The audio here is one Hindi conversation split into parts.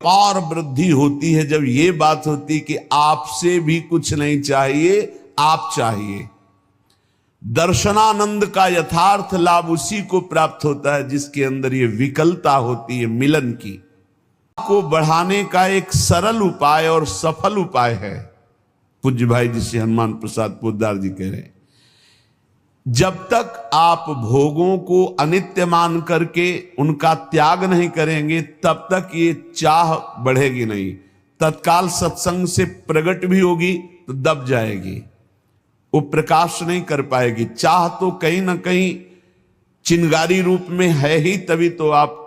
और वृद्धि होती है जब ये बात होती कि आपसे भी कुछ नहीं चाहिए, आप चाहिए। दर्शनानंद का यथार्थ लाभ उसी को प्राप्त होता है जिसके अंदर ये विकलता होती है मिलन की। को बढ़ाने का एक सरल उपाय और सफल उपाय है, पूज्य भाई जिसे हनुमान प्रसाद पोद्दार जी कह रहे हैं, जब तक आप भोगों को अनित्य मान करके उनका त्याग नहीं करेंगे तब तक ये चाह बढ़ेगी नहीं। तत्काल सत्संग से प्रकट भी होगी तो दब जाएगी, वो प्रकाश नहीं कर पाएगी। चाह तो कहीं ना कहीं चिंगारी रूप में है ही, तभी तो आप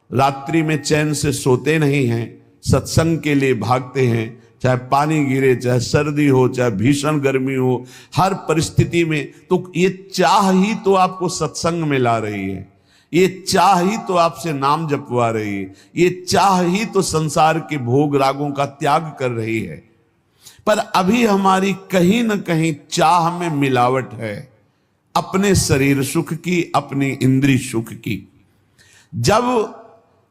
रात्रि में चैन से सोते नहीं हैं, सत्संग के लिए भागते हैं। चाहे पानी गिरे, चाहे सर्दी हो, चाहे भीषण गर्मी हो, हर परिस्थिति में तो ये चाह ही तो आपको सत्संग में ला रही है, ये चाह ही तो आपसे नाम जपवा रही है, ये चाह ही तो संसार के भोग रागों का त्याग कर रही है। पर अभी हमारी कहीं ना कहीं चाह में मिलावट है, अपने शरीर सुख की, अपनी इंद्रिय सुख की। जब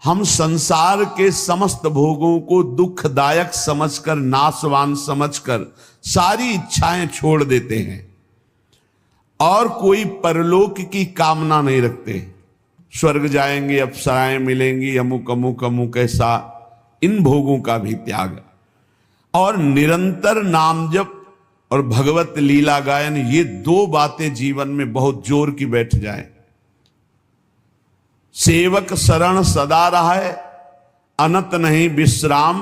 हम संसार के समस्त भोगों को दुखदायक समझकर, नाशवान समझकर सारी इच्छाएं छोड़ देते हैं और कोई परलोक की कामना नहीं रखते, स्वर्ग जाएंगे, अप्सराएं मिलेंगी, अमुक अमुक अमुक ऐसा, इन भोगों का भी त्याग और निरंतर नाम जप और भगवत लीला गायन, ये दो बातें जीवन में बहुत जोर की बैठ जाए। सेवक शरण सदा रहे, अनत नहीं विश्राम,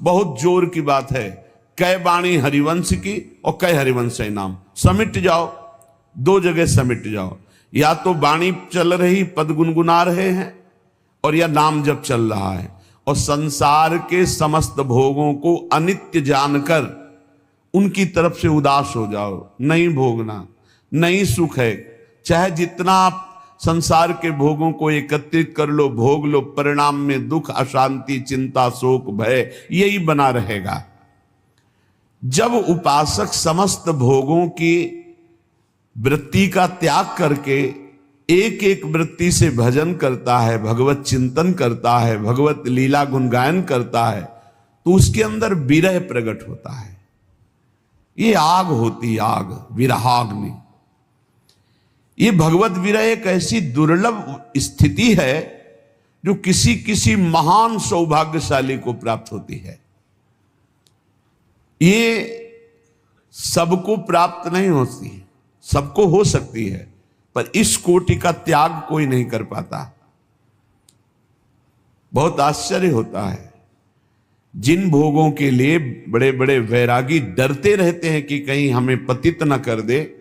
बहुत जोर की बात है। कै बाणी हरिवंश की और कै हरिवंश नाम, समिट जाओ, दो जगह समिट जाओ। या तो बाणी चल रही, पद गुनगुना रहे हैं, और या नाम जप चल रहा है। और संसार के समस्त भोगों को अनित्य जानकर उनकी तरफ से उदास हो जाओ। नहीं भोगना, नहीं सुख है, चाहे जितना आप संसार के भोगों को एकत्रित कर लो, भोग लो, परिणाम में दुख, अशांति, चिंता, शोक, भय यही बना रहेगा। जब उपासक समस्त भोगों की वृत्ति का त्याग करके एक एक वृत्ति से भजन करता है, भगवत चिंतन करता है, भगवत लीला गुणगायन करता है, तो उसके अंदर विरह प्रकट होता है। ये आग होती, आग, विरहाग्नि। ये भगवत विरह एक ऐसी दुर्लभ स्थिति है जो किसी किसी महान सौभाग्यशाली को प्राप्त होती है। ये सबको प्राप्त नहीं होती, सबको हो सकती है, पर इस कोटि का त्याग कोई नहीं कर पाता। बहुत आश्चर्य होता है, जिन भोगों के लिए बड़े बड़े वैरागी डरते रहते हैं कि कहीं हमें पतित न कर दे,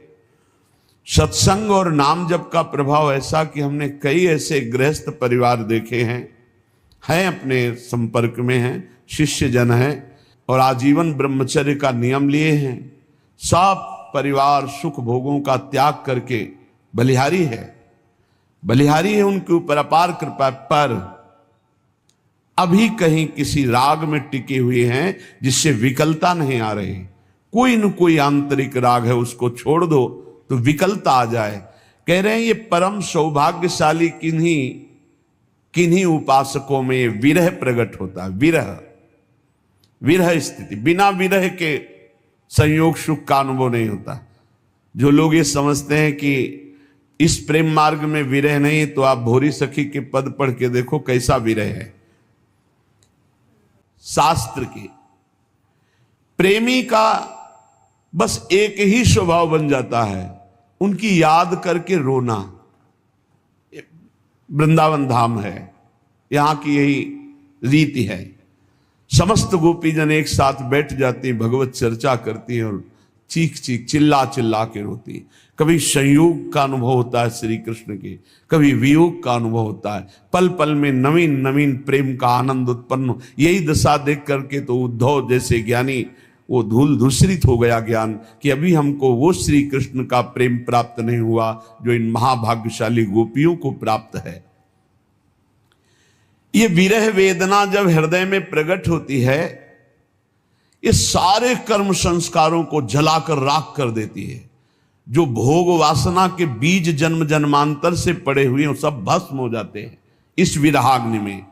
सत्संग और नाम जप का प्रभाव ऐसा कि हमने कई ऐसे गृहस्थ परिवार देखे हैं अपने संपर्क में हैं, शिष्य जन हैं और आजीवन ब्रह्मचर्य का नियम लिए हैं। सब परिवार सुख भोगों का त्याग करके बलिहारी है उनके ऊपर अपार कृपा, पर अभी कहीं किसी राग में टिके हुए हैं जिससे विकलता नहीं आ रही। कोई न कोई आंतरिक राग है, उसको छोड़ दो तो विकलता आ जाए। कह रहे हैं ये परम सौभाग्यशाली किन्हीं उपासकों में विरह प्रकट होता है। विरह स्थिति, बिना विरह के संयोग सुख का अनुभव नहीं होता। जो लोग ये समझते हैं कि इस प्रेम मार्ग में विरह नहीं, तो आप भोरी सखी के पद पढ़ के देखो कैसा विरह है। शास्त्र के प्रेमी का बस एक ही स्वभाव बन जाता है, उनकी याद करके रोना। वृंदावन धाम है, यहां की यही रीति है। समस्त गोपीजन एक साथ बैठ जाती, भगवत चर्चा करती और चीख चिल्ला के रोती। कभी संयोग का अनुभव होता है श्री कृष्ण के, कभी वियोग का अनुभव होता है। पल पल में नवीन नवीन प्रेम का आनंद उत्पन्न। यही दशा देख करके तो उद्धव जैसे ज्ञानी वो धूल धूसरित हो गया ज्ञान कि अभी हमको वो श्री कृष्ण का प्रेम प्राप्त नहीं हुआ जो इन महाभाग्यशाली गोपियों को प्राप्त है। ये विरह वेदना जब हृदय में प्रकट होती है, ये सारे कर्म संस्कारों को जलाकर राख कर देती है। जो भोग वासना के बीज जन्म जन्मांतर से पड़े हुए हैं, सब भस्म हो जाते हैं इस विरहाग्नि में।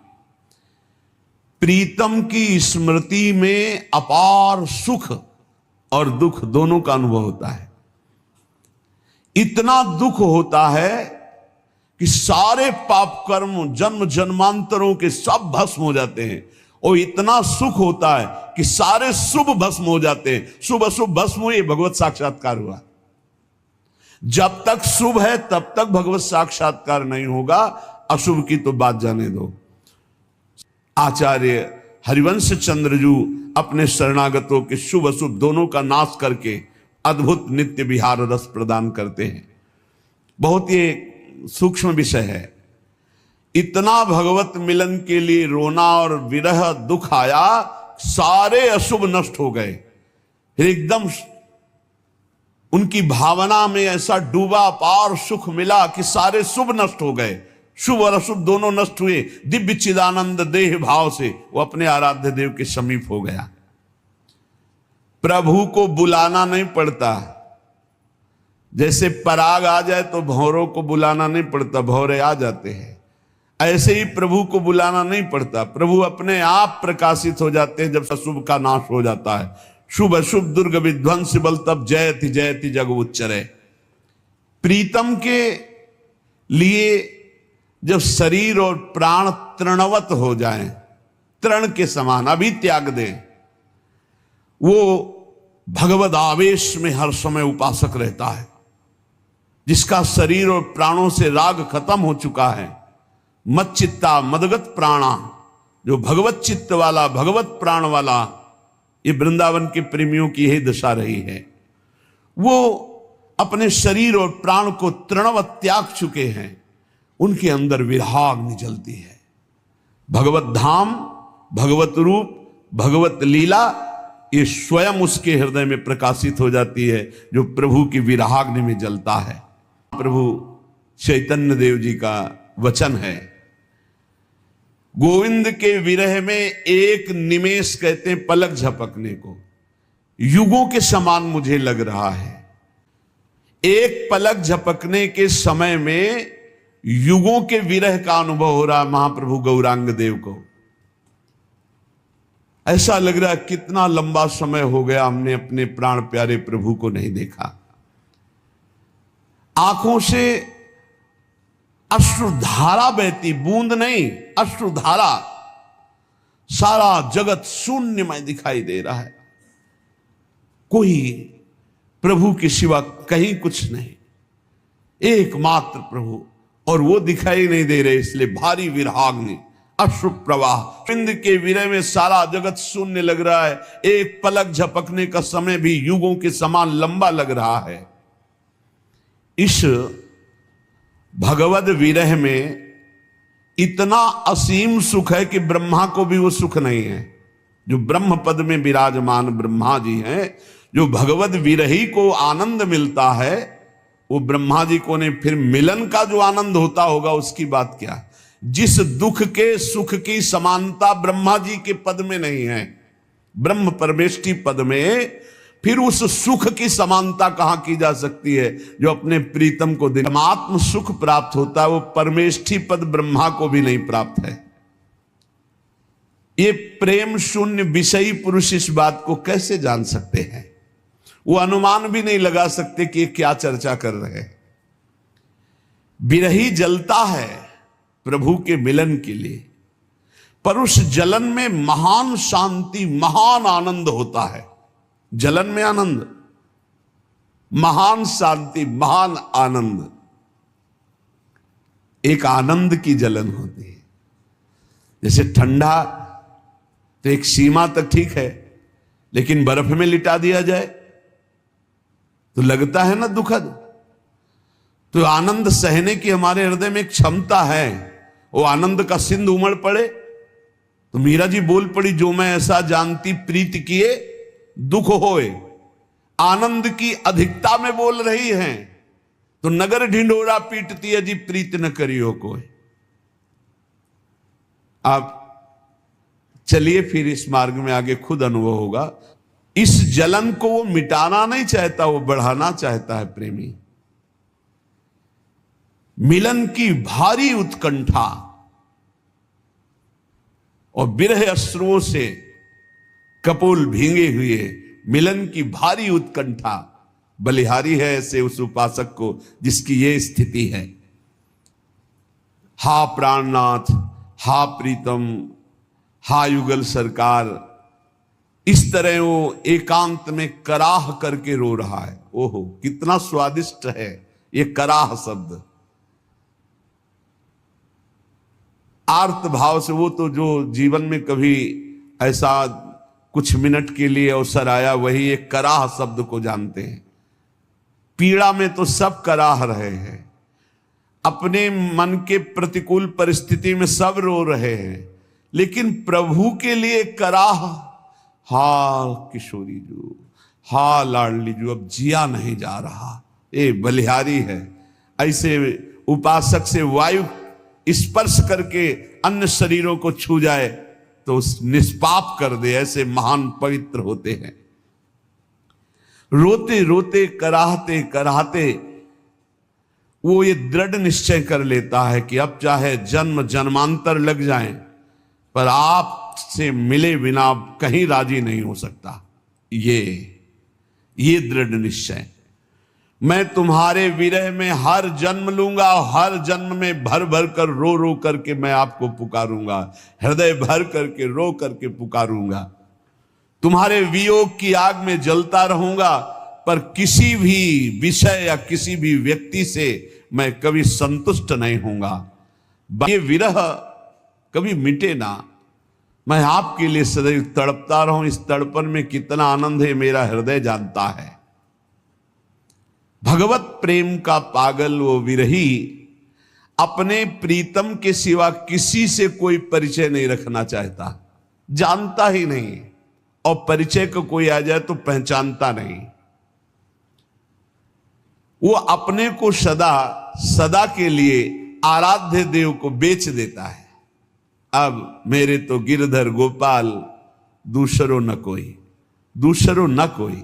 प्रीतम की स्मृति में अपार सुख और दुख दोनों का अनुभव होता है। इतना दुख होता है कि सारे पाप कर्म जन्म जन्मांतरों के सब भस्म हो जाते हैं, और इतना सुख होता है कि सारे शुभ भस्म हो जाते हैं। शुभ अशुभ भस्म हुए, भगवत साक्षात्कार हुआ। जब तक शुभ है तब तक भगवत साक्षात्कार नहीं होगा, अशुभ की तो बात जाने दो। आचार्य हरिवंश चंद्रजू अपने शरणागतों के शुभ अशुभ दोनों का नाश करके अद्भुत नित्य विहार रस प्रदान करते हैं। बहुत ये सूक्ष्म विषय है। इतना भगवत मिलन के लिए रोना और विरह दुख आया, सारे अशुभ नष्ट हो गए। फिर एकदम उनकी भावना में ऐसा डूबा पार सुख मिला कि सारे शुभ नष्ट हो गए। शुभ और अशुभ दोनों नष्ट हुए। दिव्य चिदानंद देह भाव से वो अपने आराध्य देव के समीप हो गया। प्रभु को बुलाना नहीं पड़ता। जैसे पराग आ जाए तो भौरों को बुलाना नहीं पड़ता, भौरे आ जाते हैं। ऐसे ही प्रभु को बुलाना नहीं पड़ता, प्रभु अपने आप प्रकाशित हो जाते हैं जब अशुभ का नाश हो जाता है। शुभ अशुभ दुर्ग विध्वंस बल तब जयति जयति जग उच्चरे। प्रीतम के लिए जब शरीर और प्राण तृणवत हो जाएं, तृण के समान अभी त्याग दें, वो भगवद आवेश में हर समय उपासक रहता है। जिसका शरीर और प्राणों से राग खत्म हो चुका है, मत चित्ता मदगत प्राणा, जो भगवत चित्त वाला भगवत प्राण वाला, ये वृंदावन के प्रेमियों की यही दशा रही है। वो अपने शरीर और प्राण को तृणवत त्याग चुके हैं। उनके अंदर विरहाग्नि जलती है। भगवत धाम, भगवत रूप, भगवत लीला, ये स्वयं उसके हृदय में प्रकाशित हो जाती है, जो प्रभु की विरहाग्नि में जलता है। प्रभु चैतन्य देव जी का वचन है, गोविंद के विरह में एक निमेष, कहते हैं पलक झपकने को, युगों के समान मुझे लग रहा है। एक पलक झपकने के समय में युगों के विरह का अनुभव हो रहा है महाप्रभु गौरांग देव को। ऐसा लग रहा है कितना लंबा समय हो गया हमने अपने प्राण प्यारे प्रभु को नहीं देखा। आंखों से अश्रुधारा बहती, बूंद नहीं अश्रुधारा। सारा जगत शून्यमय दिखाई दे रहा है, कोई प्रभु के सिवा कहीं कुछ नहीं, एकमात्र प्रभु, और वो दिखाई नहीं दे रहे, इसलिए भारी विरहाग्नि अश्रु प्रवाह। पिंड के विरह में सारा जगत शून्य लग रहा है। एक पलक झपकने का समय भी युगों के समान लंबा लग रहा है। इस भगवद विरह में इतना असीम सुख है कि ब्रह्मा को भी वो सुख नहीं है। जो ब्रह्म पद में विराजमान ब्रह्मा जी हैं, जो भगवद विरही को आनंद मिलता है, वो ब्रह्मा जी को ने फिर मिलन का जो आनंद होता होगा उसकी बात क्या। जिस दुख के सुख की समानता ब्रह्मा जी के पद में नहीं है, ब्रह्म परमेष्टि पद में फिर उस सुख की समानता कहां की जा सकती है जो अपने प्रीतम को आत्म सुख प्राप्त होता है। वो परमेष्टि पद ब्रह्मा को भी नहीं प्राप्त है। ये प्रेम शून्य विषयी पुरुष इस बात को कैसे जान सकते हैं? वो अनुमान भी नहीं लगा सकते कि ये क्या चर्चा कर रहे हैं। विरही जलता है प्रभु के मिलन के लिए, पर उस जलन में महान शांति, महान आनंद होता है। जलन में आनंद, महान शांति, महान आनंद, एक आनंद की जलन होती है। जैसे ठंडा तो एक सीमा तक ठीक है, लेकिन बर्फ में लिटा दिया जाए तो लगता है ना दुखद। तो आनंद सहने की हमारे हृदय में एक क्षमता है। वो आनंद का सिंधु उमड़ पड़े तो मीरा जी बोल पड़ी, जो मैं ऐसा जानती प्रीत किए दुख होए। आनंद की अधिकता में बोल रही हैं तो नगर ढिंढोरा पीटती है जी, प्रीत न करियो कोई। आप चलिए फिर इस मार्ग में आगे खुद अनुभव होगा। इस जलन को वो मिटाना नहीं चाहता, वो बढ़ाना चाहता है प्रेमी। मिलन की भारी उत्कंठा और विरह अश्रुओं से कपोल भींगे हुए मिलन की भारी उत्कंठा बलिहारी है ऐसे उस उपासक को जिसकी ये स्थिति है। हा प्राणनाथ, हा प्रीतम, हा युगल सरकार, इस तरह वो एकांत में कराह करके रो रहा है। ओहो, कितना स्वादिष्ट है ये कराह शब्द। आर्त भाव से, वो तो जो जीवन में कभी ऐसा कुछ मिनट के लिए अवसर आया वही एक कराह शब्द को जानते हैं। पीड़ा में तो सब कराह रहे हैं, अपने मन के प्रतिकूल परिस्थिति में सब रो रहे हैं, लेकिन प्रभु के लिए कराह, हा किशोरी जो, हा लाडली जो, अब जिया नहीं जा रहा, ये बलिहारी है। ऐसे उपासक से वायु स्पर्श करके अन्य शरीरों को छू जाए तो उस निष्पाप कर दे, ऐसे महान पवित्र होते हैं। रोते रोते कराहते कराहते वो ये दृढ़ निश्चय कर लेता है कि अब चाहे जन्म जन्मांतर लग जाएं, पर आपसे मिले बिना कहीं राजी नहीं हो सकता। ये दृढ़ निश्चय, मैं तुम्हारे विरह में हर जन्म लूंगा, हर जन्म में भर भर कर रो रो करके मैं आपको पुकारूंगा, हृदय भर करके रो करके पुकारूंगा, तुम्हारे वियोग की आग में जलता रहूंगा, पर किसी भी विषय या किसी भी व्यक्ति से मैं कभी संतुष्ट नहीं होऊंगा। ये विरह कभी मिटे ना, मैं आपके लिए सदैव तड़पता रहूं। इस तड़पन में कितना आनंद है मेरा हृदय जानता है। भगवत प्रेम का पागल वो विरही अपने प्रीतम के सिवा किसी से कोई परिचय नहीं रखना चाहता, जानता ही नहीं, और परिचय को कोई आ जाए तो पहचानता नहीं। वो अपने को सदा सदा के लिए आराध्य देव को बेच देता है। अब मेरे तो गिरधर गोपाल दूसरो न कोई, दूसरो न कोई।